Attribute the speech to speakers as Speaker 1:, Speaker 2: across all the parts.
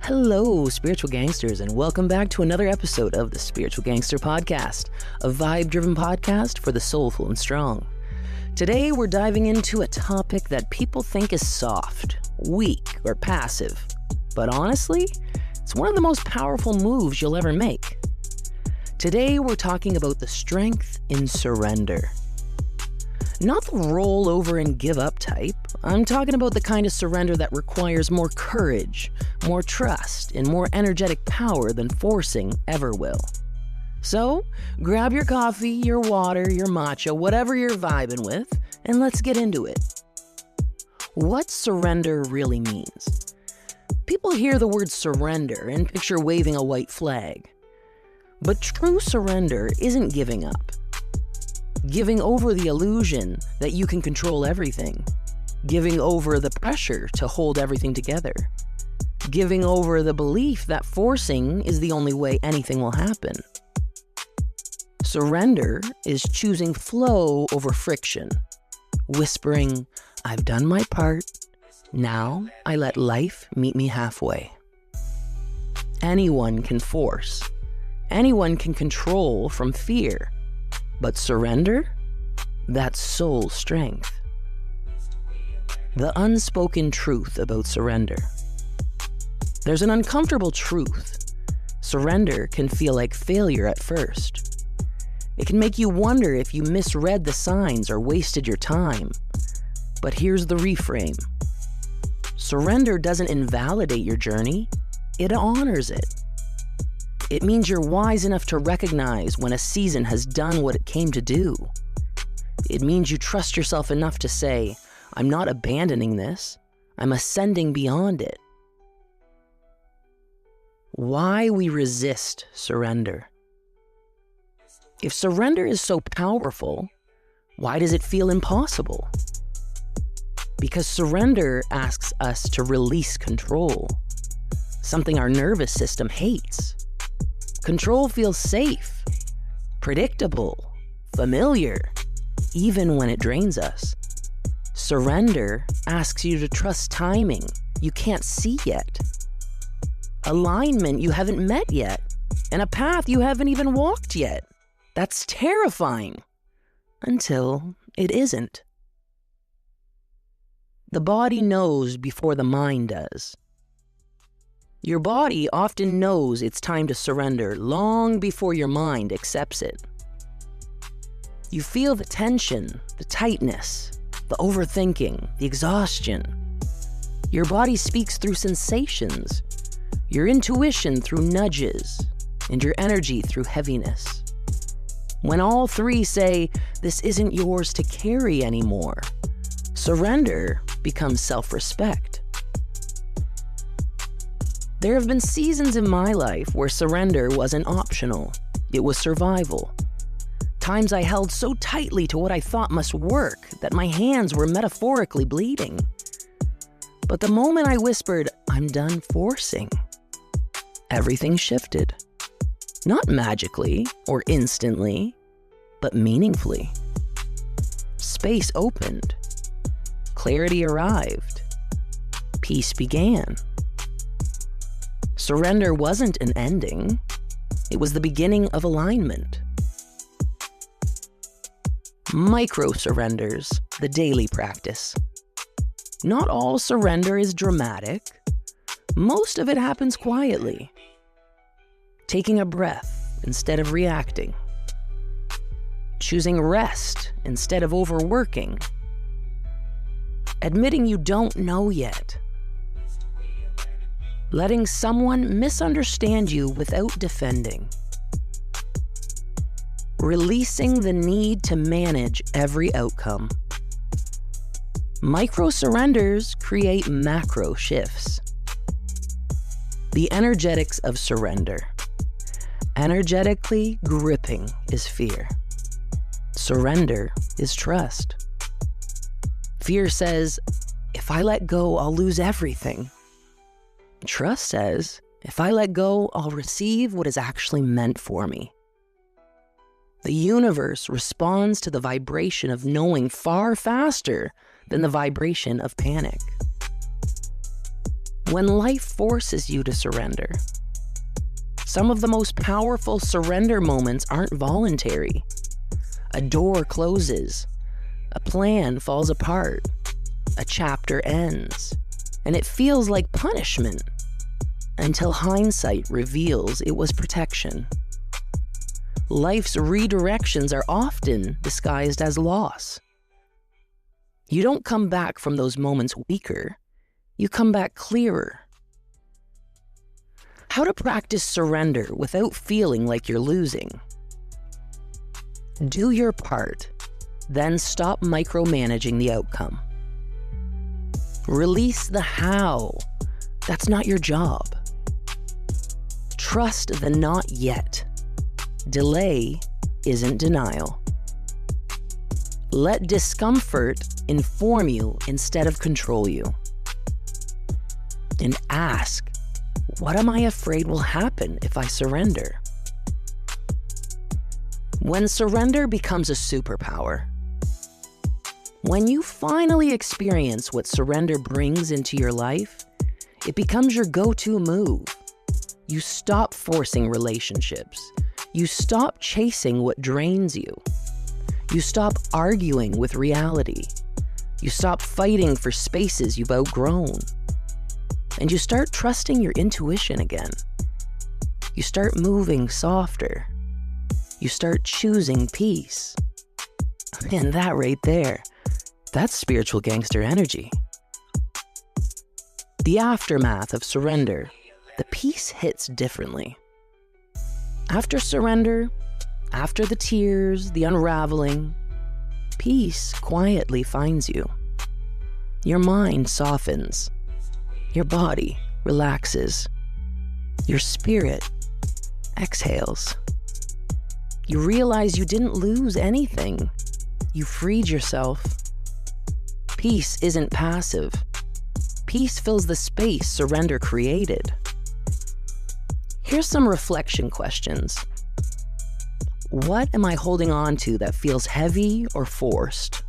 Speaker 1: Hello, spiritual gangsters, and welcome back to another episode of the Spiritual Gangster Podcast, a vibe-driven podcast for the soulful and strong. Today, we're diving into a topic that people think is soft, weak, or passive. But honestly, it's one of the most powerful moves you'll ever make. Today, we're talking about the strength in surrender. Not the roll over and give up type. I'm talking about the kind of surrender that requires more courage, more trust, and more energetic power than forcing ever will. So, grab your coffee, your water, your matcha, whatever you're vibing with, and let's get into it. What surrender really means. People hear the word surrender and picture waving a white flag. But true surrender isn't giving up. Giving over the illusion that you can control everything. Giving over the pressure to hold everything together. Giving over the belief that forcing is the only way anything will happen. Surrender is choosing flow over friction. Whispering, I've done my part. Now I let life meet me halfway. Anyone can force. Anyone can control from fear. But surrender? That's soul strength. The unspoken truth about surrender. There's an uncomfortable truth. Surrender can feel like failure at first. It can make you wonder if you misread the signs or wasted your time. But here's the reframe. Surrender doesn't invalidate your journey. It honors it. It means you're wise enough to recognize when a season has done what it came to do. It means you trust yourself enough to say, I'm not abandoning this, I'm ascending beyond it. Why we resist surrender. If surrender is so powerful, why does it feel impossible? Because surrender asks us to release control, something our nervous system hates. Control feels safe, predictable, familiar, even when it drains us. Surrender asks you to trust timing you can't see yet, alignment you haven't met yet, and a path you haven't even walked yet. That's terrifying, until it isn't. The body knows before the mind does. Your body often knows it's time to surrender long before your mind accepts it. You feel the tension, the tightness, the overthinking, the exhaustion. Your body speaks through sensations, your intuition through nudges, and your energy through heaviness. When all three say, this isn't yours to carry anymore, surrender becomes self-respect. There have been seasons in my life where surrender wasn't optional. It was survival. Times I held so tightly to what I thought must work that my hands were metaphorically bleeding. But the moment I whispered, I'm done forcing, everything shifted. Not magically or instantly, but meaningfully. Space opened. Clarity arrived. Peace began. Surrender wasn't an ending. It was the beginning of alignment. Micro surrenders, the daily practice. Not all surrender is dramatic. Most of it happens quietly. Taking a breath instead of reacting. Choosing rest instead of overworking. Admitting you don't know yet. Letting someone misunderstand you without defending. Releasing the need to manage every outcome. Micro surrenders create macro shifts. The energetics of surrender. Energetically gripping is fear. Surrender is trust. Fear says, if I let go, I'll lose everything. Trust says, if I let go, I'll receive what is actually meant for me. The universe responds to the vibration of knowing far faster than the vibration of panic. When life forces you to surrender. Some of the most powerful surrender moments aren't voluntary. A door closes, a plan falls apart, a chapter ends, and it feels like punishment until hindsight reveals it was protection. Life's redirections are often disguised as loss. You don't come back from those moments weaker, you come back clearer. How to practice surrender without feeling like you're losing. Do your part, then stop micromanaging the outcome. Release the how. That's not your job. Trust the not yet. Delay isn't denial. Let discomfort inform you instead of control you. And ask, what am I afraid will happen if I surrender? When surrender becomes a superpower. When you finally experience what surrender brings into your life, it becomes your go-to move. You stop forcing relationships. You stop chasing what drains you. You stop arguing with reality. You stop fighting for spaces you've outgrown. And you start trusting your intuition again. You start moving softer. You start choosing peace. And that right there, that's spiritual gangster energy. The aftermath of surrender, the peace hits differently. After surrender, after the tears, the unraveling, peace quietly finds you. Your mind softens. Your body relaxes. Your spirit exhales. You realize you didn't lose anything. You freed yourself. Peace isn't passive. Peace fills the space surrender created. Here's some reflection questions. What am I holding on to that feels heavy or forced?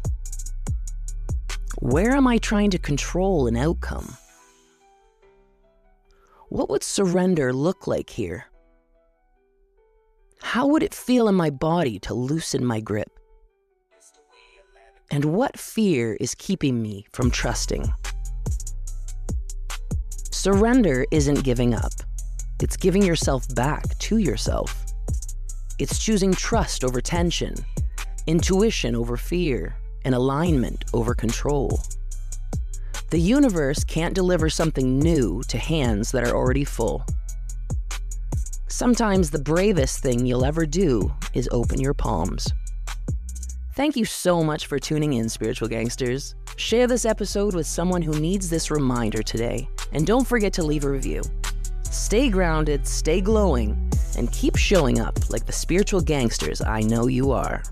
Speaker 1: Where am I trying to control an outcome? What would surrender look like here? How would it feel in my body to loosen my grip? And what fear is keeping me from trusting? Surrender isn't giving up. It's giving yourself back to yourself. It's choosing trust over tension, intuition over fear, and alignment over control. The universe can't deliver something new to hands that are already full. Sometimes the bravest thing you'll ever do is open your palms. Thank you so much for tuning in, Spiritual Gangsters. Share this episode with someone who needs this reminder today, and don't forget to leave a review. Stay grounded, stay glowing, and keep showing up like the spiritual gangsters I know you are.